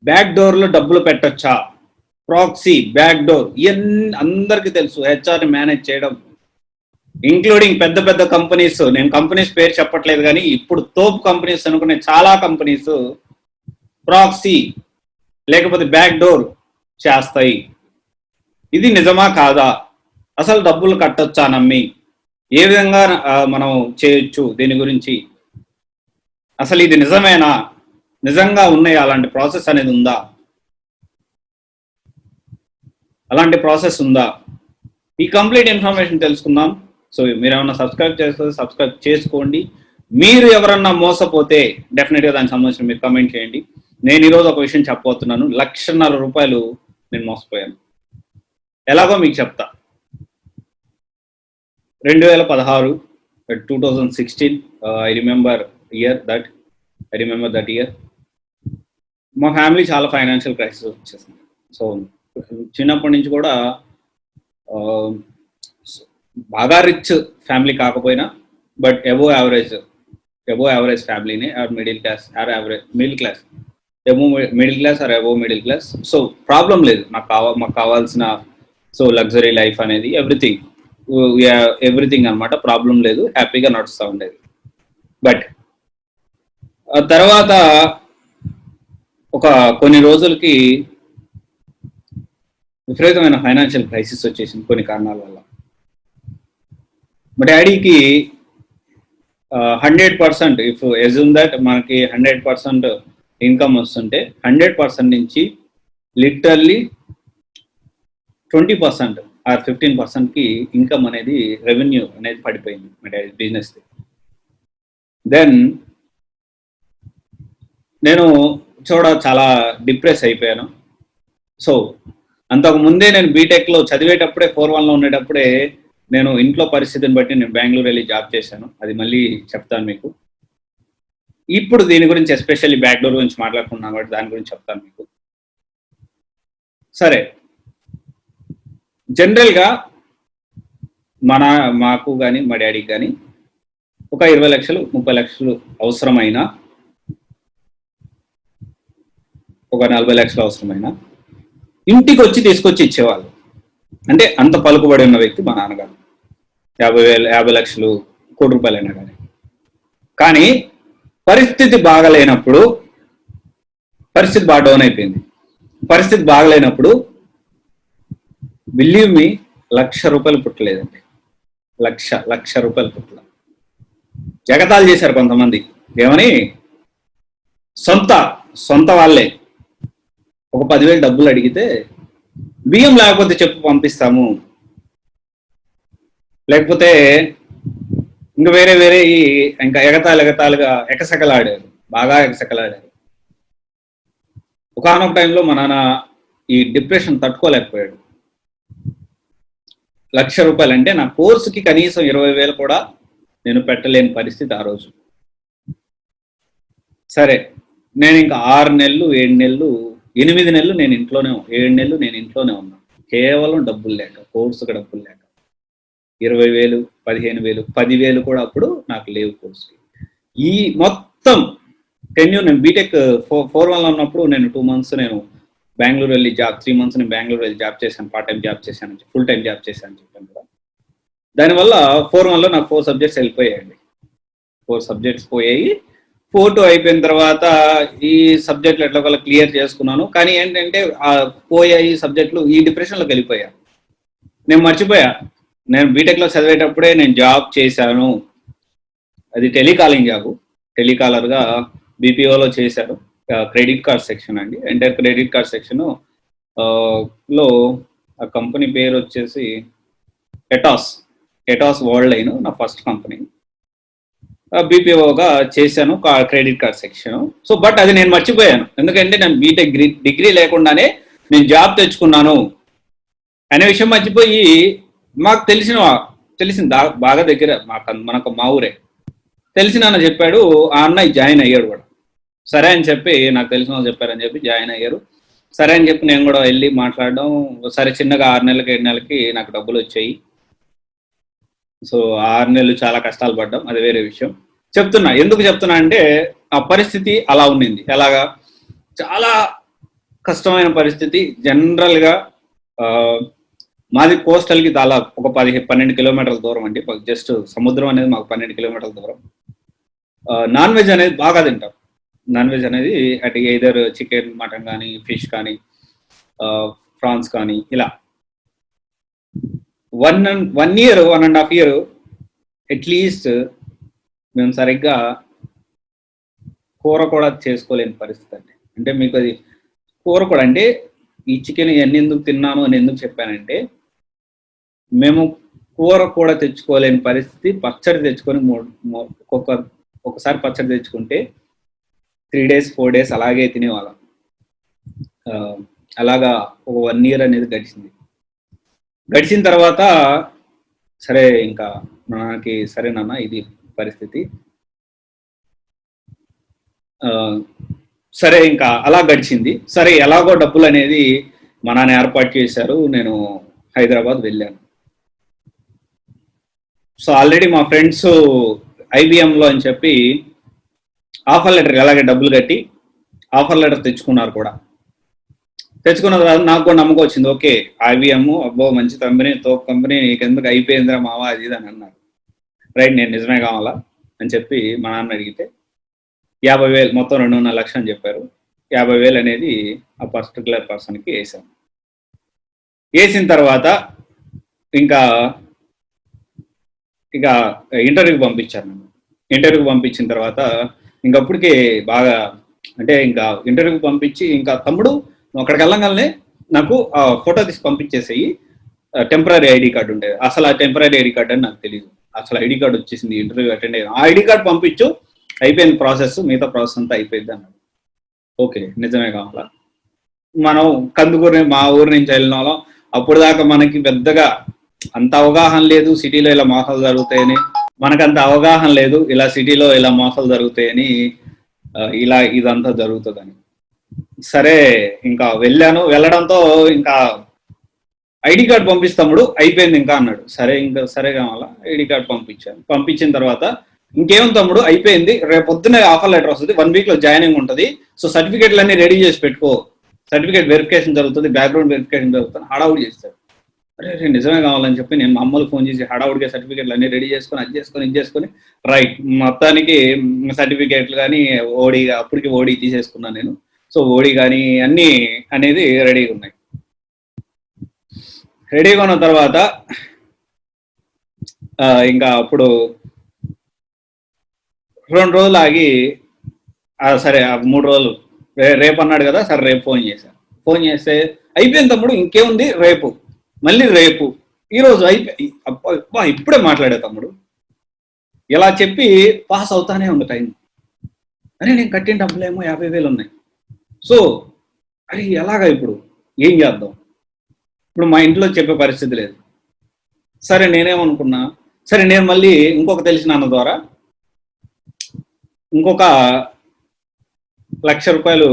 Back డోర్లో డబ్బులు పెట్టొచ్చా, proxy, back door, ఇవన్నీ అందరికీ తెలుసు. హెచ్ఆర్ని మేనేజ్ చేయడం, ఇంక్లూడింగ్ పెద్ద పెద్ద కంపెనీస్, నేను కంపెనీస్ పేరు చెప్పట్లేదు కానీ ఇప్పుడు తోపు కంపెనీస్ అనుకునే చాలా కంపెనీస్ ప్రాక్సీ లేకపోతే బ్యాక్ డోర్ చేస్తాయి. ఇది నిజమా కాదా, అసలు డబ్బులు కట్టొచ్చా నమ్మి, ఏ విధంగా మనం చేయొచ్చు, దీని గురించి అసలు ఇది నిజమేనా, నిజంగా ఉన్నాయి అలాంటి ప్రాసెస్ అనేది ఉందా, అలాంటి ప్రాసెస్ ఉందా, ఈ కంప్లీట్ ఇన్ఫర్మేషన్ తెలుసుకుందాం. సో మీరు ఏమన్నా సబ్స్క్రైబ్ చేస్తే సబ్స్క్రైబ్ చేసుకోండి. మీరు ఎవరన్నా మోసపోతే డెఫినెట్గా దానికి సంబంధించిన మీరు కమెంట్ చేయండి. నేను ఈరోజు ఒక విషయం చెప్పబోతున్నాను. ₹1,50,000 నేను మోసపోయాను. ఎలాగో మీకు చెప్తా. 2016 2016 ఐ రిమెంబర్ దట్ ఇయర్ మా ఫ్యామిలీ చాలా ఫైనాన్షియల్ క్రైసిస్ వచ్చేసింది. సో చిన్నప్పటి నుంచి కూడా బాగా రిచ్ ఫ్యామిలీ కాకపోయినా బట్ అబోవ్ యావరేజ్ ఫ్యామిలీని, or middle class or average middle class, middle class or above middle class. So problem లేదు, మాకు కావాల్సిన సో లగ్జరీ లైఫ్ అనేది ఎవ్రీథింగ్ అనమాట, ప్రాబ్లం లేదు, హ్యాపీగా నడుస్తూ ఉండేది. బట్ తర్వాత ఒక కొన్ని రోజులకి విపరీతమైన ఫైనాన్షియల్ క్రైసిస్ వచ్చేసింది కొన్ని కారణాల వల్ల. మా డాడీకి 100%, ఇఫ్ అజ్యూమ్ దట్ మనకి 100% ఇన్కమ్ వస్తుంటే 100% నుంచి లిటరల్లీ 20% ఆర్ 15%కి ఇన్కమ్ అనేది, రెవెన్యూ అనేది పడిపోయింది మా డాడీ బిజినెస్. దెన్ నేను చాలా డిప్రెస్ అయిపోయాను. సో అంతకు ముందే నేను బీటెక్లో చదివేటప్పుడే 4-1లో ఉండేటప్పుడే నేను ఇంట్లో పరిస్థితిని బట్టి నేను బెంగళూరు వెళ్ళి జాబ్ చేశాను. అది మళ్ళీ చెప్తాను మీకు. ఇప్పుడు దీని గురించి ఎస్పెషల్లీ బ్యాక్ డోర్ గురించి మాట్లాడుకున్నాను కాబట్టి దాని గురించి చెప్తాను మీకు. సరే, జనరల్గా మాకు కానీ మా డాడీకి కానీ ఒక 20 లక్షలు 30 లక్షలు అవసరమైనా, ఒక 40 లక్షలు అవసరమైనా ఇంటికి వచ్చి తీసుకొచ్చి ఇచ్చేవాళ్ళు. అంటే అంత పలుకుబడి ఉన్న వ్యక్తి మా నాన్నగారు. 50 లక్షలు, ₹1,00,00,000 అయినా కానీ పరిస్థితి బాగలేనప్పుడు, పరిస్థితి బాగా డౌన్ అయిపోయింది. పరిస్థితి బాగలేనప్పుడు బిలీవ్ మీ ₹1,00,000 పుట్టలేదండి. ₹1,00,000 పుట్టల. జగతాలు చేశారు కొంతమంది. ఏమని? సొంత వాళ్ళే ఒక 10,000 డబ్బులు అడిగితే బియ్యం లేకపోతే చెప్పు పంపిస్తాము, లేకపోతే ఇంకా వేరే ఇంకా ఎగతాళిగా ఎకసెకలాడారు, బాగా ఎకసెకలాడారు. ఒకానొక టైంలో మా నాన్న ఈ డిప్రెషన్ తట్టుకోలేకపోయాడు. ₹1,00,000 అంటే నా కోర్సుకి కనీసం 20,000 కూడా నేను పెట్టలేని పరిస్థితి ఆ రోజు. సరే, నేను ఇంకా 6 నెలలు 7 నెలలు 8 నెలలు నేను ఇంట్లోనే 7 నెలలు నేను ఇంట్లోనే ఉన్నాను. కేవలం డబ్బులు లేక, కోర్సుకి డబ్బులు లేక. 20,000 15,000 10,000 కూడా అప్పుడు నాకు లేవు కోర్సుకి. ఈ మొత్తం టెన్యూర్, నేను బీటెక్ 4-1లో ఉన్నప్పుడు నేను 2 months నేను బెంగళూరు వెళ్ళి 3 months నేను బెంగళూరు వెళ్ళి జాబ్ చేశాను, పార్ట్ టైం జాబ్ చేశాను, ఫుల్ టైం జాబ్ చేశాను చెప్పాను కదా. దానివల్ల 4-1లో నాకు 4 సబ్జెక్ట్స్ వెళ్ళిపోయాయండి. 4 సబ్జెక్ట్స్ పోయాయి. 4-2 అయిపోయిన తర్వాత ఈ సబ్జెక్టులు ఎట్లా ఒకవేళ క్లియర్ చేసుకున్నాను. కానీ ఏంటంటే పోయాయి సబ్జెక్టులు, ఈ డిప్రెషన్లోకి వెళ్ళిపోయా. నేను మర్చిపోయా, నేను బీటెక్లో చదివేటప్పుడే నేను జాబ్ చేశాను. అది టెలికాలింగ్ జాబ్, టెలికాలర్గా బీపీఓలో చేశారు. క్రెడిట్ కార్డ్ సెక్షన్ అండి, ఎంటైర్ క్రెడిట్ కార్డ్ సెక్షన్ లో ఆ కంపెనీ పేరు వచ్చేసి ఎటాస్ వరల్డ్ లైన్, నా ఫస్ట్ కంపెనీ. బీపీఓగా చేశాను credit card section. So but అది నేను మర్చిపోయాను, ఎందుకంటే నేను బీటెక్ డిగ్రీ లేకుండానే నేను జాబ్ తెచ్చుకున్నాను అనే విషయం మర్చిపోయి, మాకు తెలిసింది బాగా దగ్గర మనకు మా ఊరే తెలిసిన అన్న చెప్పాడు. ఆ అన్న జాయిన్ అయ్యాడు కూడా. సరే అని చెప్పి, నాకు తెలిసిన వాళ్ళు చెప్పారని చెప్పి జాయిన్ అయ్యారు. సరే అని చెప్పి నేను కూడా వెళ్ళి మాట్లాడడం. సరే, చిన్నగా 6 నెలలకి 7 నెలలకి నాకు డబ్బులు వచ్చాయి. సో 6 నెలలు చాలా కష్టాలు పడ్డాం, అది వేరే విషయం. ఎందుకు చెప్తున్నా అంటే ఆ పరిస్థితి అలా ఉండింది. ఎలాగా చాలా కష్టమైన పరిస్థితి. జనరల్గా మాది కోస్టల్కి దాదాపు ఒక 12 కిలోమీటర్ల దూరం అండి. జస్ట్ సముద్రం అనేది మాకు 12 కిలోమీటర్ల దూరం. నాన్ వెజ్ అనేది బాగా తింటాం. నాన్ వెజ్ అనేది అటు ఎయిదర్ చికెన్, మటన్ కానీ, ఫిష్ కానీ, ప్రాన్స్ కానీ, ఇలా 1.5 ఇయర్ అట్లీస్ట్ మేము సరిగ్గా కూర కూడా చేసుకోలేని పరిస్థితి అండి. అంటే మీకు అది కూర కూడా అంటే ఈ చికెన్ ఇవన్నీ ఎందుకు తిన్నాను అని ఎందుకు చెప్పానంటే, మేము కూర కూడా తెచ్చుకోలేని పరిస్థితి. పచ్చడి తెచ్చుకొని ఒకసారి పచ్చడి తెచ్చుకుంటే 3 days 4 days అలాగే తినేవాళ్ళం. అలాగా ఒక 1 year అనేది గడిచిన తర్వాత సరే ఇంకా నాన్నకి సరే నాన్న ఇది పరిస్థితి, సరే ఇంకా అలా గడిచింది. సరే ఎలాగో డబ్బులు అనేది మా నాన్న ఏర్పాటు చేశారు. నేను హైదరాబాద్ వెళ్ళాను. సో ఆల్రెడీ మా ఫ్రెండ్స్ ఐబిఎంలో అని చెప్పి ఆఫర్ లెటర్ అలాగే డబ్బులు కట్టి ఆఫర్ లెటర్ తెచ్చుకున్నారు కూడా. తెచ్చుకున్న తర్వాత నాకు కూడా నమ్మకం వచ్చింది. ఓకే, ఐబిఎం అబ్బో మంచి కంపెనీ, తోపు కంపెనీ, నీకెందుకు అయిపోయిందిరా మావా అది ఇది అని అన్నారు. రైట్, నేను నిజమే కావాలా అని చెప్పి మా నాన్న అడిగితే 50,000 మొత్తం 2.5 లక్షలు అని చెప్పారు. 50,000 అనేది ఆ పర్టికులర్ పర్సన్కి వేసాను. వేసిన తర్వాత ఇంకా ఇంటర్వ్యూకి పంపించారు నన్ను. ఇంటర్వ్యూకి పంపించిన తర్వాత ఇంకప్పటికే బాగా అంటే ఇంకా ఇంటర్వ్యూకి పంపించి ఇంకా తమ్ముడు అక్కడికి వెళ్ళగానే నాకు ఫోటో తీసి పంపించేసేయి, టెంపరీ ఐడి కార్డు ఉండేది. అసలు ఆ టెంపరీ ఐడి కార్డు అని నాకు తెలియదు. అసలు ఐడి కార్డు వచ్చేసింది, ఇంటర్వ్యూ అటెండ్ అయ్యాను. ఆ ఐడి కార్డు పంపించు, అయిపోయింది ప్రాసెస్, మిగతా ప్రాసెస్ అంతా అయిపోయింది అన్నాడు. ఓకే, నిజమే కావాలా. మనం కందుకూరు మా ఊరు నుంచి వెళ్ళిన వాళ్ళం. అప్పుడు దాకా మనకి పెద్దగా అంత అవగాహన లేదు సిటీలో ఇలా మోసాలు జరుగుతాయని. మనకంత అవగాహన లేదు ఇలా సిటీలో ఇలా మోసాలు జరుగుతాయని, ఇలా ఇదంతా జరుగుతుందని. సరే ఇంకా వెళ్ళడంతో ఇంకా ఐడి కార్డు పంపిస్తాముడు అయిపోయింది ఇంకా అన్నాడు. సరే ఇంకా సరే కావాలా ఐడి కార్డు పంపించాను. పంపించిన తర్వాత ఇంకేం తమ్ముడు అయిపోయింది, రేపు పొద్దున్నే ఆఫర్ లెటర్ వస్తుంది, 1 week లో జాయినింగ్ ఉంటుంది. సో సర్టిఫికేట్లు అన్ని రెడీ చేసి పెట్టుకో, సర్టిఫికేట్ వెరిఫికేషన్ జరుగుతుంది, బ్యాక్గ్రౌండ్ వెరిఫికేషన్ జరుగుతుంది. హడావుడి చేస్తాడు. అరే నిజమే కావాలని చెప్పి నేను మా అమ్మలకు ఫోన్ చేసి హడావుడిగా సర్టిఫికేట్లు అన్ని రెడీ చేసుకొని ఇది చేసుకొని రైట్ మొత్తానికి సర్టిఫికేట్లు కానీ అప్పటికి ఓడి తీసేసుకున్నాను నేను. సో ఓడి కానీ అన్నీ అనేది రెడీగా ఉన్నాయి. రెడీగా ఉన్న తర్వాత ఇంకా అప్పుడు 2 రోజులు ఆగి సరే 3 రోజులు రేపు అన్నాడు కదా, సరే రేపు ఫోన్ చేస్తే అయిపోయింది తమ్ముడు, ఇంకేముంది రేపు, మళ్ళీ రేపు, ఈరోజు అబ్బా ఇప్పుడే మాట్లాడే తమ్ముడు ఇలా చెప్పి పాస్ అవుతానే ఉంది టైం. అరే నేను కట్టిన డబ్బులేమో 50,000 ఉన్నాయి. సో అరే ఎలాగా ఇప్పుడు ఏం చేద్దాం, ఇప్పుడు మా ఇంట్లో చెప్పే పరిస్థితి లేదు. సరే నేనేమనుకున్నా, సరే నేను మళ్ళీ ఇంకొక తెలిసిన అన్న ద్వారా ఇంకొక ₹1,00,000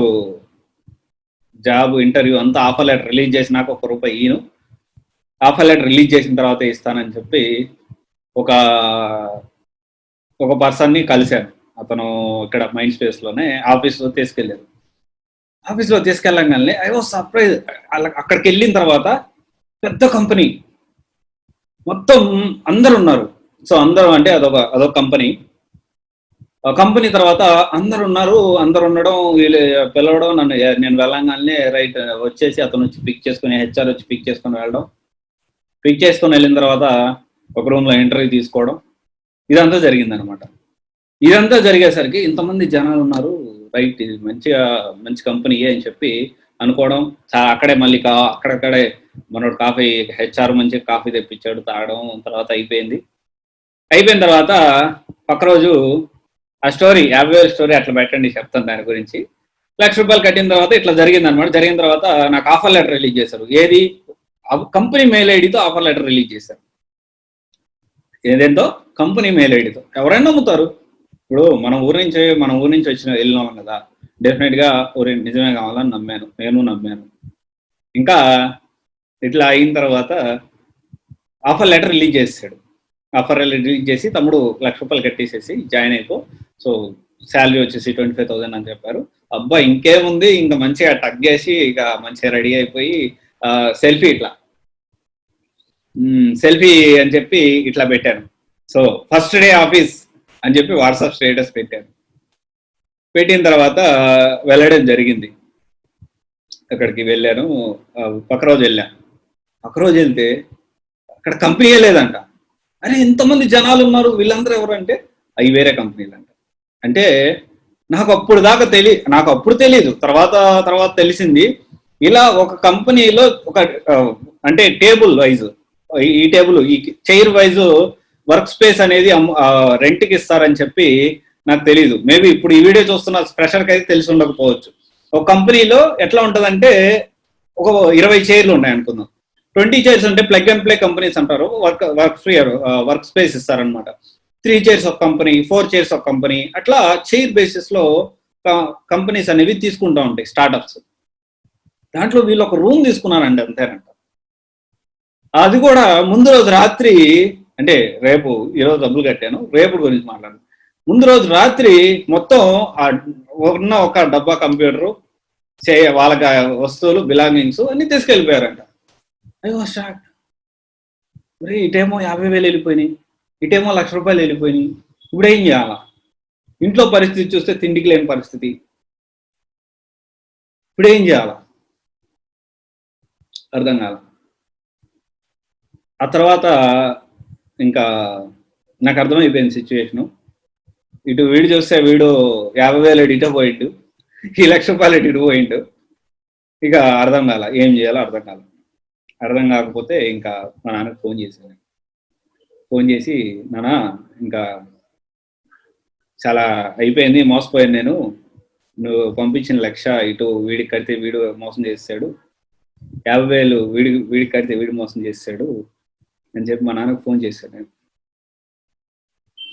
జాబ్ ఇంటర్వ్యూ అంతా ఆఫర్ లెటర్ రిలీజ్ చేసినాక ₹1 ఈయను, ఆఫర్ లెటర్ రిలీజ్ చేసిన తర్వాత ఇస్తానని చెప్పి ఒక పర్సన్ని కలిశాను. అతను ఇక్కడ మైండ్ స్పేస్లోనే ఆఫీస్లో తీసుకెళ్ళగానే ఐ వాజ్ సర్ప్రైజ్. అక్కడికి వెళ్ళిన తర్వాత పెద్ద కంపెనీ మొత్తం అందరు ఉన్నారు. సో అందరూ అంటే అదొక కంపెనీ తర్వాత అందరు ఉండడం, వీళ్ళు పిలవడం, నేను వెళ్ళంగానే రైట్ వచ్చేసి అతను వచ్చి పిక్ చేసుకుని హెచ్ఆర్ వచ్చి పిక్ చేసుకుని వెళ్ళిన తర్వాత ఒక రూమ్లో ఇంటర్వ్యూ తీసుకోవడం, ఇదంతా జరిగిందనమాట. ఇదంతా జరిగేసరికి ఇంతమంది జనాలు ఉన్నారు, రైట్ ఇది మంచి కంపెనీయే అని చెప్పి అనుకోవడం. అక్కడే మళ్ళీ అక్కడక్కడే మనోడు కాఫీ హెచ్ఆర్ మంచి కాఫీ తెప్పించాడు, తాగడం. తర్వాత అయిపోయిన తర్వాత పక్క రోజు ఆ స్టోరీ 50,000 స్టోరీ అట్లా పెట్టండి చెప్తాను దాని గురించి. ₹1,00,000 కట్టిన తర్వాత ఇట్లా జరిగింది అనమాట. జరిగిన తర్వాత నాకు ఆఫర్ లెటర్ రిలీజ్ చేశారు. ఏది కంపెనీ మెయిల్ ఐడితో ఆఫర్ లెటర్ రిలీజ్ చేశారు. ఏదేంతో కంపెనీ మెయిల్ ఐడితో. ఎవరైనా నమ్ముతారు. ఇప్పుడు మన ఊరి నుంచి వెళ్ళిన వాళ్ళం కదా, డెఫినెట్గా నిజమే కావాలని నేను నమ్మాను. ఇంకా ఇట్లా అయిన తర్వాత ఆఫర్ లెటర్ రిలీజ్ చేశాడు. ఆఫర్ రిలీజ్ చేసి తమ్ముడు ₹1,00,000 కట్టేసేసి జాయిన్ అయిపో, సో శాలరీ వచ్చేసి 25,000 అని చెప్పారు. అబ్బా ఇంకేముంది, ఇంకా మంచిగా టక్ చేసి ఇక మంచిగా రెడీ అయిపోయి సెల్ఫీ ఇట్లా సెల్ఫీ అని చెప్పి ఇట్లా పెట్టాను. సో ఫస్ట్ డే ఆఫీస్ అని చెప్పి వాట్సాప్ స్టేటస్ పెట్టాను. పెట్టిన తర్వాత వెళ్ళడం జరిగింది. అక్కడికి వెళ్ళాను. పక్క రోజు వెళ్ళాను. పక్క రోజు వెళ్తే అక్కడ కంపెనీయే లేదంట. అరే ఇంతమంది జనాలు ఉన్నారు, వీళ్ళందరూ ఎవరంటే అవి వేరే కంపెనీలు అంట. అంటే నాకు అప్పుడు తెలియదు, తర్వాత తెలిసింది. ఇలా ఒక కంపెనీలో ఒక అంటే టేబుల్ వైజ్, ఈ టేబుల్ ఈ చైర్ వైజ్ వర్క్ స్పేస్ అనేది రెంట్కి ఇస్తారని చెప్పి నాకు తెలియదు. మేబీ ఇప్పుడు ఈ వీడియో చూస్తున్న ఫ్రెషర్కి అయితే తెలిసి ఉండకపోవచ్చు. ఒక కంపెనీలో ఎట్లా ఉంటుందంటే ఒక 20 చైర్లు ఉన్నాయి అనుకుందాం. 20 చైర్స్ అంటే ప్లగ్ అండ్ ప్లే కంపెనీస్ అంటారు. వర్క్ స్పేస్ ఇస్తారనమాట. 3 చైర్స్ ఒక కంపెనీ, 4 చైర్స్ ఒక కంపెనీ, అట్లా చైర్ బేసిస్ లో కంపెనీస్ అనేవి తీసుకుంటూ ఉంటాయి, స్టార్టప్స్. దాంట్లో వీళ్ళు ఒక రూమ్ తీసుకున్నారండి, అంతేనంట. అది కూడా ముందు రోజు రాత్రి, అంటే ఈరోజు డబ్బులు కట్టాను, రేపు గురించి మాట్లాడాను. ముందు రోజు రాత్రి మొత్తం ఉన్న ఒక డబ్బా కంప్యూటరు, వాళ్ళకి వస్తువులు, బిలాంగింగ్స్ అన్ని తీసుకెళ్ళిపోయారంట. అయ్యో షాక్. మరి ఇటేమో 50,000 వెళ్ళిపోయినాయి, ఇటేమో ₹1,00,000 వెళ్ళిపోయినాయి. ఇప్పుడు ఏం చేయాలా? ఇంట్లో పరిస్థితి చూస్తే తిండికి లేని పరిస్థితి. ఇప్పుడు ఏం చేయాలా అర్థం కాల. ఆ తర్వాత ఇంకా నాకు అర్థమైపోయింది సిచ్యువేషను. ఇటు వీడు చూస్తే వీడు 50,000 ఇటు పోయిండు, ఈ ₹1,00,000 ఇటు పోయిండు. ఇక అర్థం కాల, ఏం చేయాలో అర్థం కాకపోతే ఇంకా మా నాన్నకు ఫోన్ చేశాను. ఫోన్ చేసి, నాన్న ఇంకా చాలా అయిపోయింది, మోసపోయాను నేను, నువ్వు పంపించిన 1,00,000 ఇటు వీడికి కడితే వీడు మోసం చేస్తాడు, 50,000 వీడికి కడితే వీడు మోసం చేస్తాడు అని చెప్పి మా నాన్నకు ఫోన్ చేశాను. నేను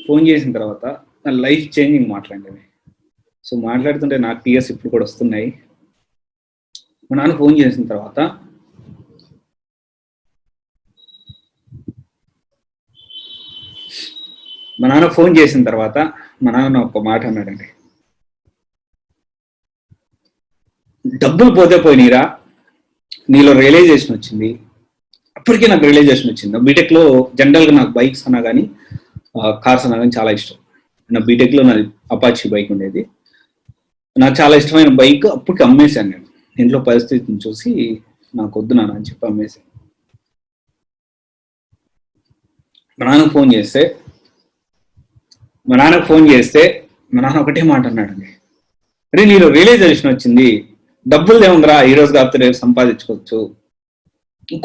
ఫోన్ చేసిన తర్వాత నా లైఫ్ చేంజింగ్ మాట్లాడేవి. సో మాట్లాడుతుంటే నాకు టీఎస్ ఇప్పుడు కూడా వస్తున్నాయి. మా నాన్న ఫోన్ చేసిన తర్వాత మా నాన్న ఒక మాట అన్నాడండి, డబ్బులు పోతే పోయినీరా, నీలో రియలైజేషన్ వచ్చింది. అప్పటికే నాకు రియలైజేషన్ వచ్చింది. బీటెక్లో జనరల్గా నాకు బైక్స్ అన్నా కానీ కార్స్ అన్నా కానీ చాలా ఇష్టం. నా బీటెక్లో నాది అపాచీ బైక్ ఉండేది. నాకు చాలా ఇష్టమైన బైక్ అప్పటికి అమ్మేశాను. నేను ఇంట్లో పరిస్థితిని చూసి నాకు వద్దు నాన్న అని చెప్పి అమ్మేశాను. మా నాన్నకు ఫోన్ చేస్తే మా నాన్న ఒకటే మాట అన్నాడండి, అరే నీలో రియలైజేషన్ వచ్చింది, డబ్బులు ఏముందిరా, ఈ రోజు కాకపోతే రేపు సంపాదించుకోవచ్చు,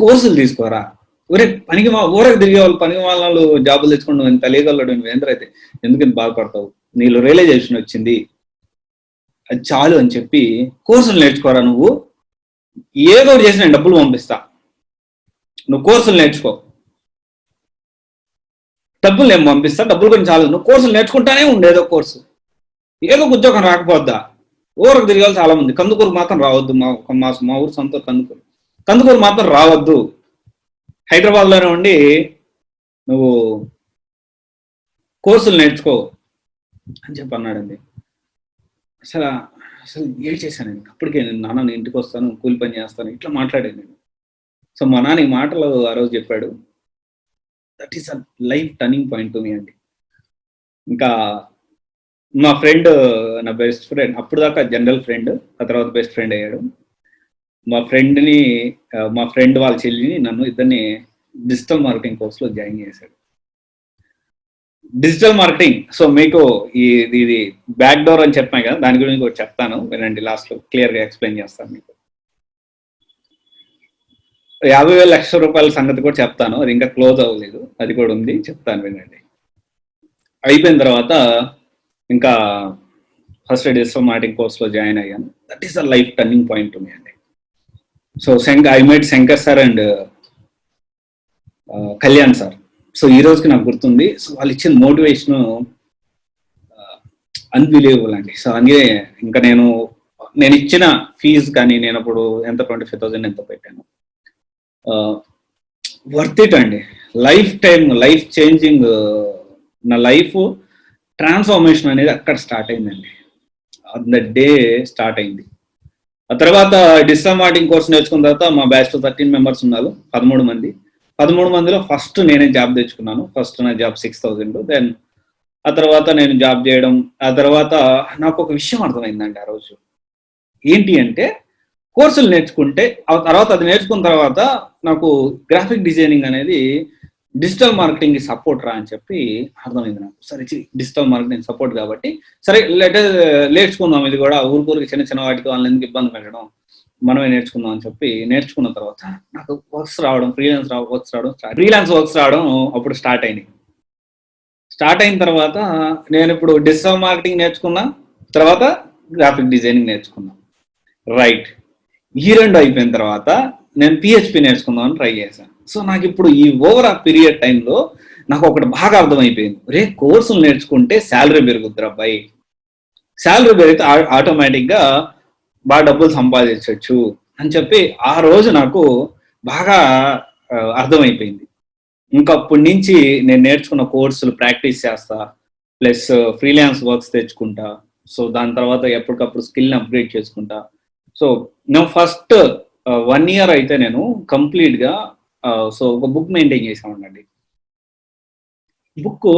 కోర్సులు తీసుకోరా, ఊరకు తిరిగే వాళ్ళు పనికి వాళ్ళు జాబులు తెచ్చుకుంటూ ఇంత లేగలడు నువ్వేంద్రైతే ఎందుకని బాధపడతావు, నీలో రియలైజేషన్ వచ్చింది, అది చాలు అని చెప్పి కోర్సులు నేర్చుకోరా, నువ్వు ఏదో చేసి నేను డబ్బులు పంపిస్తా, నువ్వు కోర్సులు నేర్చుకో, డబ్బులు నేను పంపిస్తా, డబ్బులు కొంచెం చాలు, నువ్వు కోర్సులు నేర్చుకుంటానే ఉండేదో కోర్సు, ఏదో ఉద్యోగం రాకపోద్దా, ఊరకు తిరగాలి చాలా మంది, కందుకూరు మాత్రం రావద్దు, మా ఊరు సొంత కందుకూరు మాత్రం రావద్దు, హైదరాబాద్లోనే ఉండి నువ్వు కోర్సులు నేర్చుకో అని చెప్పి అన్నాడండి. అసలు ఏం చేశాను నేను అప్పటికే, నాన్న నేను ఇంటికి వస్తాను, కూలి పని చేస్తాను, ఇట్లా మాట్లాడాను నేను. సో మా నాన్న ఈ మాటలు ఆ రోజు చెప్పాడు. That is a life turning point to me అండి. ఇంకా మా ఫ్రెండ్, నా బెస్ట్ ఫ్రెండ్, అప్పుడు దాకా జనరల్ ఫ్రెండ్, ఆ తర్వాత బెస్ట్ ఫ్రెండ్ అయ్యాడు. మా ఫ్రెండ్ వాళ్ళ చెల్లిని, నన్ను ఇద్దరిని డిజిటల్ మార్కెటింగ్ కోర్సులో జాయిన్ చేశాడు. డిజిటల్ మార్కెటింగ్, సో మీకు ఇది బ్యాక్ డోర్ అని చెప్పాను కదా, దాని గురించి కూడా చెప్తాను వినండి, లాస్ట్లో క్లియర్గా ఎక్స్ప్లెయిన్ చేస్తాను మీకు. 50,000 ₹1,00,000 సంగతి కూడా చెప్తాను, అది ఇంకా క్లోజ్ అవ్వలేదు, అది కూడా ఉంది, చెప్తాను వినండి. అయిపోయిన తర్వాత ఇంకా ఫస్ట్ డిజిటల్ మార్కెటింగ్ కోర్స్లో జాయిన్ అయ్యాను. That is the life turning point to me అండి. So I met Shankar sir and Kalyan sir. So ఈ రోజుకి నాకు గుర్తుంది. సో వాళ్ళు ఇచ్చిన మోటివేషన్ అన్బిలీవబుల్ అండి. సో అందుకే ఇంకా నేను ఇచ్చిన ఫీజు కానీ, నేను అప్పుడు ఎంత 25,000 ఎంత పెట్టాను, వర్త్ ఇట్ అండి. లైఫ్ చేంజింగ్, నా లైఫ్ ట్రాన్స్ఫార్మేషన్ అనేది అక్కడ స్టార్ట్ అయిందండి. ఆన్ ద డే స్టార్ట్ అయింది. ఆ తర్వాత డిజిటల్ మార్కెటింగ్ కోర్స్ నేర్చుకున్న తర్వాత మా బ్యాచ్లో 13 మెంబర్స్ ఉన్నారు, 13 మంది. 13 మందిలో ఫస్ట్ నేనే జాబ్ తెచ్చుకున్నాను. ఫస్ట్ నా జాబ్ 6,000. దెన్ ఆ తర్వాత నేను జాబ్ చేయడం, ఆ తర్వాత నాకు ఒక విషయం అర్థమైందండి ఆ రోజు. ఏంటి అంటే కోర్సులు నేర్చుకుంటే ఆ తర్వాత అది నేర్చుకున్న తర్వాత నాకు గ్రాఫిక్ డిజైనింగ్ అనేది డిజిటల్ మార్కెటింగ్ కి సపోర్ట్ రా అని చెప్పి అర్థమైంది నాకు. సరే డిజిటల్ మార్కెటింగ్ సపోర్ట్ కాబట్టి సరే నేర్చుకుందాం, ఇది కూడా ఊరికి చిన్న చిన్న వాటికి వాళ్ళని ఎందుకు ఇబ్బంది పెట్టడం, మనమే నేర్చుకుందాం అని చెప్పి నేర్చుకున్న తర్వాత నాకు వర్క్స్ రావడం, ఫ్రీలాన్స్ వర్క్స్ రావడం అప్పుడు స్టార్ట్ అయినాయి. స్టార్ట్ అయిన తర్వాత నేను ఇప్పుడు డిజిటల్ మార్కెటింగ్ నేర్చుకున్నా, తర్వాత గ్రాఫిక్ డిజైనింగ్ నేర్చుకున్నా. రైట్, ఈ రెండు అయిపోయిన తర్వాత నేను పిహెచ్పి నేర్చుకుందామని ట్రై చేశాను. సో నాకు ఇప్పుడు ఈ ఓవర్ ఆ పీరియడ్ టైంలో నాకు ఒకటి బాగా అర్థమైపోయింది. రే, కోర్సులు నేర్చుకుంటే శాలరీ పెరుగుద్ది అబ్బాయి, శాలరీ పెరిగితే ఆటోమేటిక్గా బాగా డబ్బులు సంపాదించవచ్చు అని చెప్పి ఆ రోజు నాకు బాగా అర్థమైపోయింది. ఇంకప్పటి నుంచి నేను నేర్చుకున్న కోర్సులు ప్రాక్టీస్ చేస్తా, ప్లస్ ఫ్రీలాన్స్ వర్క్స్ తెచ్చుకుంటా. సో దాని తర్వాత ఎప్పటికప్పుడు స్కిల్ని అప్గ్రేడ్ చేసుకుంటా. సో నేను ఫస్ట్ 1 year అయితే నేను కంప్లీట్గా సో ఒక బుక్ మెయింటైన్ చేసామండి. బుక్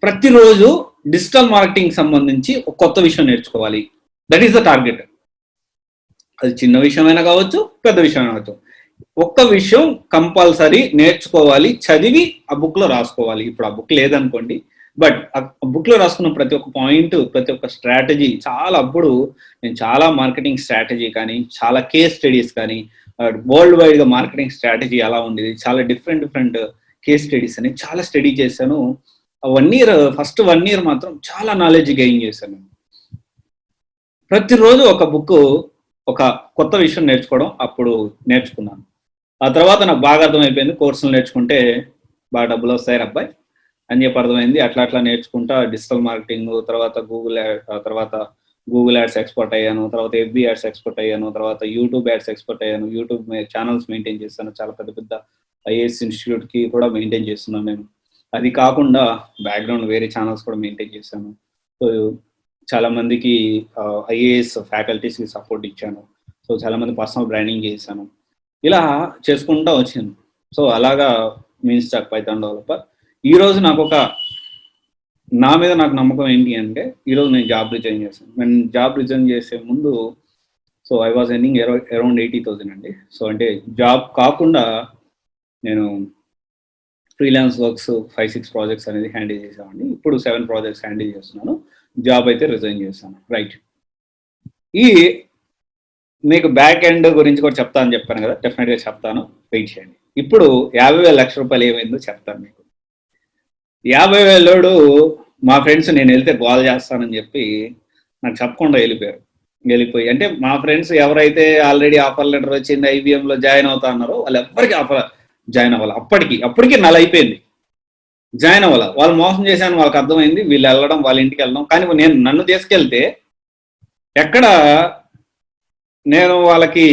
ప్రతిరోజు డిజిటల్ మార్కెటింగ్ సంబంధించి ఒక కొత్త విషయం నేర్చుకోవాలి. That is the target. అది చిన్న విషయమైనా కావచ్చు, పెద్ద విషయమైనా కావచ్చు, ఒక్క విషయం కంపల్సరీ నేర్చుకోవాలి, చదివి ఆ బుక్లో రాసుకోవాలి. ఇప్పుడు ఆ బుక్ లేదనుకోండి, బట్ ఆ బుక్లో రాసుకున్న ప్రతి ఒక్క పాయింట్, ప్రతి ఒక్క స్ట్రాటజీ అప్పుడు నేను చాలా మార్కెటింగ్ స్ట్రాటజీ కానీ, చాలా కేస్ స్టడీస్ కానీ, వరల్డ్ వైడ్గా మార్కెటింగ్ స్ట్రాటజీ ఎలా ఉండేది, చాలా డిఫరెంట్ కేస్ స్టడీస్ అని చాలా స్టడీ చేశాను. 1 year, ఫస్ట్ 1 year మాత్రం చాలా నాలెడ్జ్ గెయిన్ చేశాను. ప్రతిరోజు ఒక బుక్, ఒక కొత్త విషయం నేర్చుకోవడం అప్పుడు నేర్చుకున్నాను. ఆ తర్వాత నాకు బాగా అర్థమైపోయింది, కోర్సులు నేర్చుకుంటే బాగా డబ్బులు వస్తాయి అబ్బాయి అని చెప్పి అర్థమైంది. అట్లా నేర్చుకుంటా డిజిటల్ మార్కెటింగ్, తర్వాత గూగుల్ యాడ్స్ ఎక్స్పర్ట్ అయ్యాను, తర్వాత ఎఫ్బి యాడ్స్ ఎక్స్పర్ట్ అయ్యాను, తర్వాత యూట్యూబ్ యాడ్స్ ఎక్స్పర్ట్ అయ్యాను. యూట్యూబ్ ఛానల్స్ మెయింటైన్ చేస్తాను, చాలా పెద్ద ఐఏఎస్ ఇన్స్టిట్యూట్కి కూడా మెయింటైన్ చేస్తున్నాను నేను. అది కాకుండా బ్యాక్గ్రౌండ్ వేరే ఛానల్స్ కూడా మెయింటైన్ చేశాను. సో చాలా మందికి ఐఏఎస్ ఫ్యాకల్టీస్కి సపోర్ట్ ఇచ్చాను. సో చాలా మంది పర్సనల్ బ్రాండింగ్ చేశాను. ఇలా చేసుకుంటూ వచ్చాను. సో అలాగా మీన్స్టాక్ పైథాన్ డెవలపర్. ఈరోజు నా మీద నాకు నమ్మకం ఏంటి అంటే, ఈరోజు నేను జాబ్ రిజైన్ చేశాను. నేను జాబ్ రిజైన్ చేసే ముందు so I was earning around 80,000 అండి. సో అంటే జాబ్ కాకుండా నేను ఫ్రీలాన్స్ వర్క్స్ 5-6 ప్రాజెక్ట్స్ అనేది హ్యాండిల్ చేసామండి. ఇప్పుడు 7 ప్రాజెక్ట్స్ హ్యాండిల్ చేస్తున్నాను. జాబ్ అయితే రిజైన్ చేశాను. రైట్, ఈ మీకు బ్యాక్ ఎండ్ గురించి కూడా చెప్తాను చెప్పాను కదా, డెఫినెట్గా చెప్తాను, వెయిట్ చేయండి. ఇప్పుడు 50,000 లక్ష రూపాయలు ఏమైందో చెప్తాను మీకు. 50,000 మా ఫ్రెండ్స్ నేను వెళ్తే గోల్ చేస్తానని చెప్పి నాకు చెప్పకుండా వెళ్ళిపోయి, అంటే మా ఫ్రెండ్స్ ఎవరైతే ఆల్రెడీ ఆఫర్ లెటర్ వచ్చింది ఐబిఎంలో జాయిన్ అవుతా అన్నారో వాళ్ళు ఎవరికి ఆఫర్ జాయిన్ అవ్వాలి. అప్పటికి నెల అయిపోయింది, జాయిన్ అవ్వాలి. వాళ్ళు మోసం చేశాను వాళ్ళకి అర్థమైంది, వీళ్ళు వెళ్ళడం, వాళ్ళ ఇంటికి వెళ్ళడం. కానీ నన్ను తీసుకెళ్తే ఎక్కడ నేను వాళ్ళకి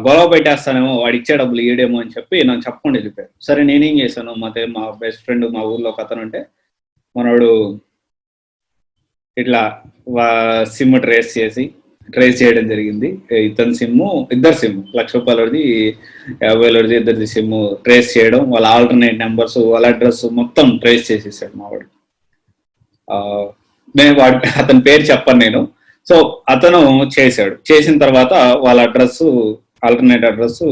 గొడవ పెట్టేస్తానేమో, వాడు ఇచ్చే డబ్బులు ఇయ్యడేమో అని చెప్పి నాకు చెప్పకుండా వెళ్ళిపోయారు. సరే నేనేం చేశాను, మా బెస్ట్ ఫ్రెండ్ మా ఊర్లో ఒక అతను ఉంటే, మనోడు ఇట్లా సిమ్ ట్రేస్ చేయడం జరిగింది. ఇద్దరు సిమ్ ₹1,00,000, 50,000, ఇద్దరిది సిమ్ ట్రేస్ చేయడం, వాళ్ళ ఆల్టర్నేట్ నెంబర్స్, వాళ్ళ అడ్రస్ మొత్తం ట్రేస్ చేసేసాడు మావాడు. అతని పేరు చెప్పను నేను. సో అతను చేసిన తర్వాత వాళ్ళ ఆల్టర్నేట్ అడ్రస్,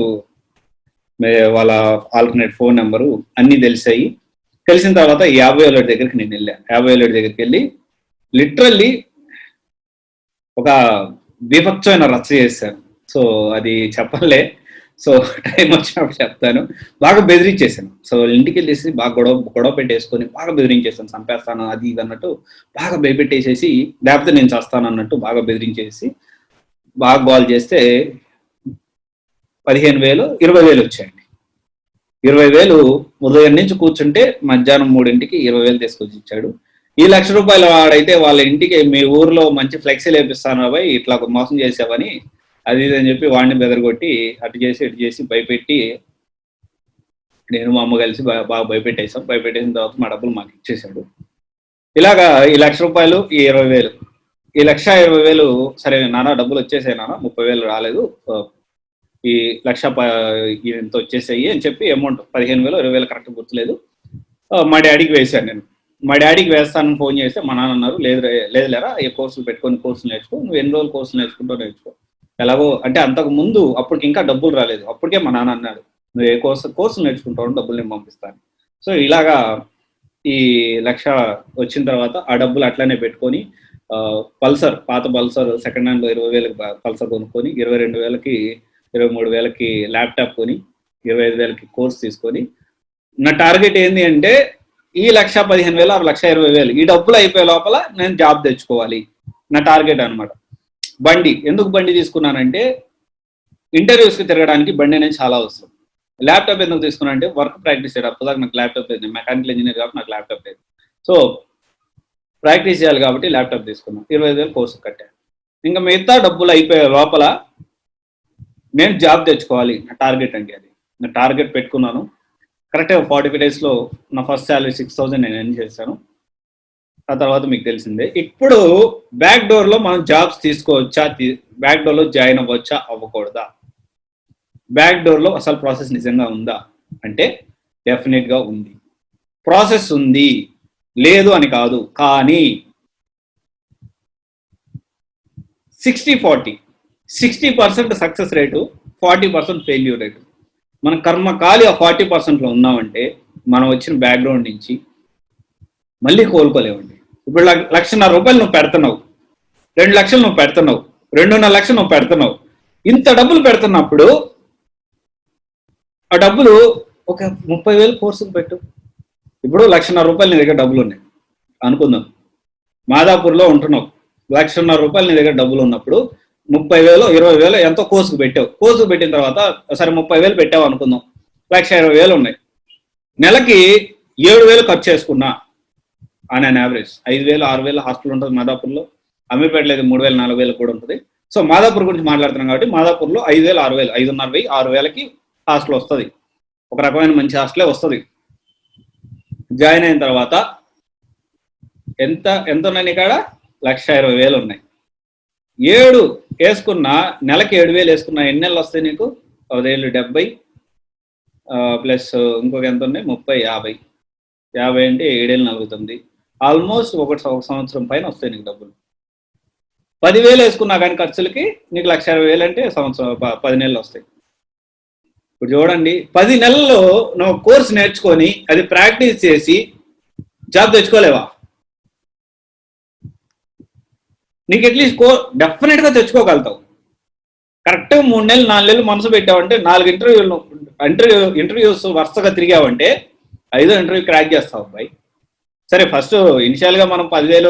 వాళ్ళ ఆల్టర్నేట్ ఫోన్ నెంబరు అన్నీ తెలిసిన తర్వాత 50,000 దగ్గరికి నేను వెళ్ళా. 50,000 దగ్గరికి వెళ్ళి లిటరల్లీ ఒక బీభత్సమైన రచ్చ చేశాను. సో అది చెప్పలే, సో టైం వచ్చినప్పుడు చెప్తాను. బాగా బెదిరించేసాను. సో ఇంటికి వెళ్ళేసి బాగా గొడవ పెట్టేసుకొని బాగా బెదిరించేసాను, చంపేస్తాను అది ఇది అన్నట్టు బాగా భయపెట్టేసేసి, లేకపోతే నేను చేస్తాను అన్నట్టు బాగా బెదిరించేసి బాగా గోల్ చేస్తే 15,000, 20,000 వచ్చాయండి. 20,000 ఉదయం నుంచి కూర్చుంటే మధ్యాహ్నం 3ంటికి 20,000 తీసుకొచ్చి ఇచ్చాడు. ఈ ₹1,00,000 వాడైతే వాళ్ళ ఇంటికి, మీ ఊర్లో మంచి ఫ్లెక్సీలు వేపిస్తాను అబ్బాయి, ఇట్లా మోసం చేసావని అది ఇది అని చెప్పి వాడిని బెదరగొట్టి అటు చేసి భయపెట్టి, నేను మా అమ్మ కలిసి బాగా భయపెట్టేసిన తర్వాత మా డబ్బులు మాకు ఇచ్చేసాడు. ఇలాగా ఈ ₹1,00,000 ఈ 20,000 ఈ 1,20,000 సరే నాన్న డబ్బులు వచ్చేసాయి నాన్న 30,000 రాలేదు ఈ 1,00,000 ఇంత వచ్చేసాయి అని చెప్పి అమౌంట్ 15,000 20,000 కరెక్ట్ గుర్తులేదు మా డాడీకి వేశాను నేను. మా డాడీకి వేస్తానని ఫోన్ చేస్తే మా నాన్న అన్నారు లేదులేరా ఏ కోర్సులు పెట్టుకొని కోర్సులు నేర్చుకో, నువ్వు ఎన్ని రోజులు కోర్సులు నేర్చుకుంటూ నేర్చుకో, ఎలాగో అంటే అంతకు ముందు అప్పటికి ఇంకా డబ్బులు రాలేదు, అప్పటికే మా నాన్న అన్నాడు నువ్వు ఏ కోర్సులు నేర్చుకుంటావు డబ్బులు నేను పంపిస్తాను. సో ఇలాగా ఈ 1,00,000 వచ్చిన తర్వాత ఆ డబ్బులు అట్లానే పెట్టుకొని పల్సర్ పాత పల్సర్ సెకండ్ హ్యాండ్లో 20,000 పల్సర్ కొనుక్కొని 22,000కి 23,000కి ల్యాప్టాప్ కొని 25,000కి కోర్స్ తీసుకొని నా టార్గెట్ ఏంటి అంటే ఈ 1,15,000 1,20,000 ఈ డబ్బులు అయిపోయే లోపల నేను జాబ్ తెచ్చుకోవాలి నా టార్గెట్ అనమాట. బండి ఎందుకు బండి తీసుకున్నానంటే ఇంటర్వ్యూస్కి తిరగడానికి బండి అనేది చాలా అవసరం. ల్యాప్టాప్ ఎందుకు తీసుకున్నా అంటే వర్క్ ప్రాక్టీస్ చేయడం, అప్పటిదాకా నాకు ల్యాప్టాప్ లేదు, మెకానికల్ ఇంజనీర్ కాబట్టి నాకు ల్యాప్టాప్ లేదు, సో ప్రాక్టీస్ చేయాలి కాబట్టి ల్యాప్టాప్ తీసుకున్నాను. 25,000 కోర్సు కట్టాను. ఇంకా మిగతా డబ్బులు అయిపోయే లోపల నేను జాబ్ తెచ్చుకోవాలి నా టార్గెట్ అండి. అది నా టార్గెట్ పెట్టుకున్నాను. కరెక్ట్గా 45 డేస్లో నా ఫస్ట్ శాలరీ 6,000 నేను ఎర్న్ చేశాను. ఆ తర్వాత మీకు తెలిసిందే. ఇప్పుడు బ్యాక్ డోర్లో మనం జాబ్స్ తీసుకోవచ్చా, బ్యాక్ డోర్లో జాయిన్ అవ్వచ్చా అవ్వకూడదా, బ్యాక్ డోర్లో అసలు ప్రాసెస్ నిజంగా ఉందా అంటే డెఫినెట్గా ఉంది, ప్రాసెస్ ఉంది, లేదు అని కాదు. కానీ 60-40 60% సక్సెస్ రేటు 40% ఫెయిల్యూర్ రేటు. మన కర్మకాలి ఆ 40%లో ఉన్నామంటే మనం వచ్చిన బ్యాక్గ్రౌండ్ నుంచి మళ్ళీ కోలుకోలేమండి. ఇప్పుడు ₹1,50,000 నువ్వు పెడుతున్నావు, 2 లక్షలు నువ్వు పెడుతున్నావు, 2.5 లక్షలు నువ్వు పెడుతున్నావు, ఇంత డబ్బులు పెడుతున్నప్పుడు ఆ డబ్బులు ఒక 30,000 కోర్సుకు పెట్టు. ఇప్పుడు ₹1,50,000 నీ దగ్గర డబ్బులు ఉన్నాయి అనుకుందాం, మాదాపూర్లో ఉంటున్నావు, ₹1,50,000 నీ దగ్గర డబ్బులు ఉన్నప్పుడు 30,000 20,000 ఎంతో కోర్సుకు పెట్టావు. కోర్సుకు పెట్టిన తర్వాత సరే 30,000 పెట్టావు అనుకుందాం, 1,20,000 ఉన్నాయి, నెలకి 7,000 ఖర్చు చేసుకున్నా ఆన్ అన్ యావరేజ్. 5,000 6,000 హాస్టల్ ఉంటుంది మాదాపూర్లో, అమీర్పేటలో 3,000 4,000 కూడా ఉంటుంది. సో మాదాపూర్ గురించి మాట్లాడుతున్నాం కాబట్టి మాదాపూర్లో 5,000 6,000 5,500 6,000కి హాస్టల్ వస్తుంది, ఒక రకమైన మంచి హాస్టలే వస్తుంది. జాయిన్ అయిన తర్వాత ఎంత ఉన్నాయి ఇక్కడ, 1,20,000 ఉన్నాయి. 7 వేసుకున్నా నెలకి 7,000 వేసుకున్నా ఎన్ని నెలలు వస్తాయి నీకు? 10,000 70 ప్లస్ ఇంకొక ఎంత ఉన్నాయి 30 50 అంటే 7,000 49, ఆల్మోస్ట్ ఒక సంవత్సరం పైన వస్తాయి నీకు డబ్బులు. 10,000 వేసుకున్నా కానీ ఖర్చులకి నీకు 1,20,000 అంటే సంవత్సరం 10 నెలలు వస్తాయి. ఇప్పుడు చూడండి, 10 నెలల్లో నువ్వు కోర్స్ నేర్చుకొని అది ప్రాక్టీస్ చేసి జాబ్ తెచ్చుకోలేవా? నీకు అట్లీస్ట్ డెఫినెట్గా తెచ్చుకోగలుగుతావు. కరెక్ట్గా 3 నెలలు 4 నెలలు మనసు పెట్టావంటే 4 ఇంటర్వ్యూస్ వరుసగా తిరిగావంటే 5వ ఇంటర్వ్యూ క్రాక్ చేస్తావు అబ్బాయి. సరే ఫస్ట్ ఇనిషియల్గా మనం 10,000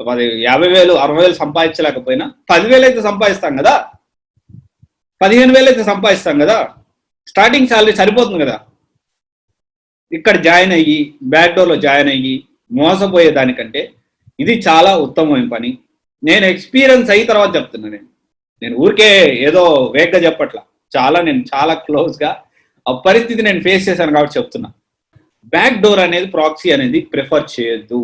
50,000 60,000 సంపాదించలేకపోయినా 10,000 అయితే సంపాదిస్తాం కదా, 15,000 అయితే సంపాదిస్తాం కదా, స్టార్టింగ్ శాలరీ సరిపోతుంది కదా. ఇక్కడ జాయిన్ అయ్యి బ్యాక్ డోర్లో జాయిన్ అయ్యి మోసపోయే దానికంటే ఇది చాలా ఉత్తమమైన పని. నేను ఎక్స్పీరియన్స్ అయిన తర్వాత చెప్తున్నా, నేను ఊరికే ఏదో వేగ్గా చెప్పట్లా, నేను చాలా క్లోజ్గా ఆ పరిస్థితి నేను ఫేస్ చేశాను కాబట్టి చెప్తున్నా. బ్యాక్ డోర్ అనేది ప్రాక్సీ అనేది ప్రిఫర్ చేయొద్దు.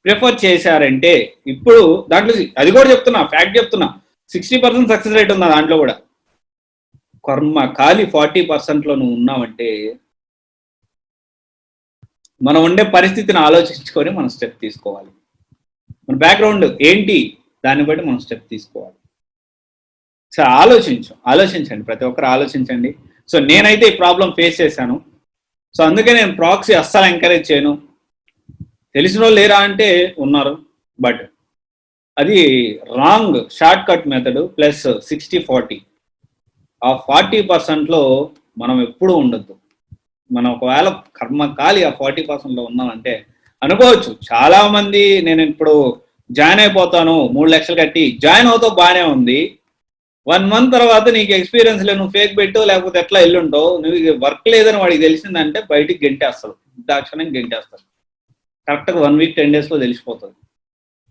ప్రిఫర్ చేశారంటే ఇప్పుడు దాంట్లో అది కూడా చెప్తున్నా, ఫ్యాక్ట్ చెప్తున్నా, 60% సక్సెస్ రేట్ ఉంది దాంట్లో కూడా. కర్మ ఖాళీ 40%లో నువ్వు ఉన్నావంటే మనం ఉండే పరిస్థితిని ఆలోచించుకొని మనం స్టెప్ తీసుకోవాలి. మన బ్యాక్గ్రౌండ్ ఏంటి దాన్ని బట్టి మనం స్టెప్ తీసుకోవాలి. సో ఆలోచించండి, ప్రతి ఒక్కరు ఆలోచించండి. సో నేనైతే ఈ ప్రాబ్లం ఫేస్ చేశాను. సో అందుకే నేను ప్రాక్సీ అస్సలు ఎంకరేజ్ చేయను. తెలిసిన వాళ్ళు లేరా అంటే ఉన్నారు, బట్ అది wrong short cut method. Plus 60-40 ఆ 40%లో మనం ఎప్పుడూ ఉండొద్దు. మనం ఒకవేళ కర్మకాలి ఆ 40%లో ఉన్నామంటే అనుకోవచ్చు. చాలా మంది నేను ఇప్పుడు జాయిన్ అయిపోతాను 3 లక్షలు కట్టి జాయిన్ అవుతావు, బాగానే ఉంది. 1 మంత్ తర్వాత నీకు ఎక్స్పీరియన్స్ లేదు, నువ్వు ఫేక్ పెట్టు లేకపోతే ఎట్లా ఎల్లుంటావు, నువ్వు వర్క్ లేదని వాడికి తెలిసిందంటే బయటికి గెంటేస్తాడు, దాక్షణం గెంటేస్తాడు. కరెక్ట్గా 1 వీక్ 10 డేస్లో తెలిసిపోతుంది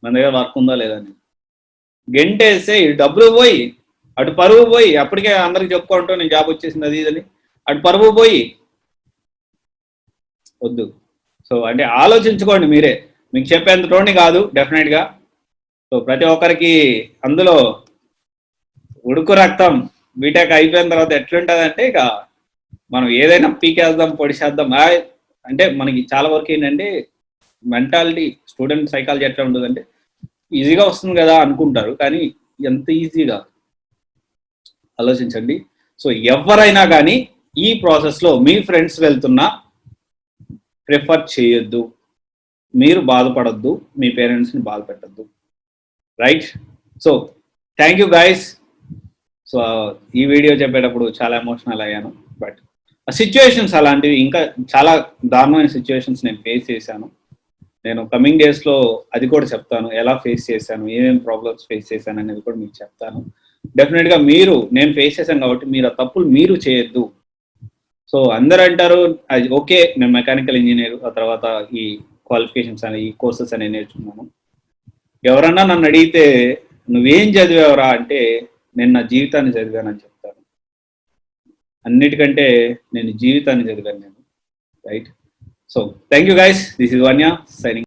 మన దగ్గర వర్క్ ఉందా లేదని. గెంటేస్తే డబ్బులు పోయి, అటు పరువు పోయి, అప్పటికే అందరికి చెప్పుకుంటూ నేను జాబ్ వచ్చేసింది అది ఇదని, అటు పరువు పోయి వద్దు. సో అంటే ఆలోచించుకోండి మీరే. మీకు చెప్పేంత టోని కాదు డెఫినెట్గా. సో ప్రతి ఒక్కరికి అందులో ఉడుకు రక్తం బీటెక్ అయిపోయిన తర్వాత ఎట్లుంటుంది అంటే ఇక మనం ఏదైనా పీకేద్దాం పొడిచేద్దాం. అంటే మనకి చాలా వరకు ఏంటంటే మెంటాలిటీ, స్టూడెంట్ సైకాలజీ ఎట్లా ఉంటుందంటే ఈజీగా వస్తుంది కదా అనుకుంటారు, కానీ ఎంత ఈజీగా ఆలోచించండి. సో ఎవరైనా కానీ ఈ ప్రాసెస్లో మీ ఫ్రెండ్స్ వెళ్తున్నా ప్రిఫర్ చేయొద్దు, మీరు బాధపడద్దు, మీ పేరెంట్స్ని బాధ పెట్టద్దు. Right? So thank you guys. So ఈ వీడియో చెప్పేటప్పుడు చాలా ఎమోషనల్ అయ్యాను, బట్ ఆ సిచ్యువేషన్స్ అలాంటివి, ఇంకా చాలా దారుణమైన సిచ్యువేషన్స్ నేను ఫేస్ చేశాను. నేను కమింగ్ డేస్లో అది కూడా చెప్తాను, ఎలా ఫేస్ చేశాను, ఏమేమి ప్రాబ్లమ్స్ ఫేస్ చేశాను అనేది కూడా మీకు చెప్తాను. డెఫినెట్గా నేను ఫేస్ చేశాను కాబట్టి మీరు ఆ తప్పులు మీరు చేయొద్దు. సో అందరూ అంటారు అది ఓకే, నేను మెకానికల్ ఇంజనీర్, ఆ తర్వాత ఈ క్వాలిఫికేషన్స్ అని ఈ కోర్సెస్ అనేవి నేర్చుకున్నాను. ఎవరన్నా నన్ను అడిగితే నువ్వేం చదివావురా అంటే నేను నా జీవితాన్ని చదివానని చెప్తాను. అన్నిటికంటే నేను జీవితాన్ని చదివాను నేను. Right? So thank you guys, this is Vanya signing.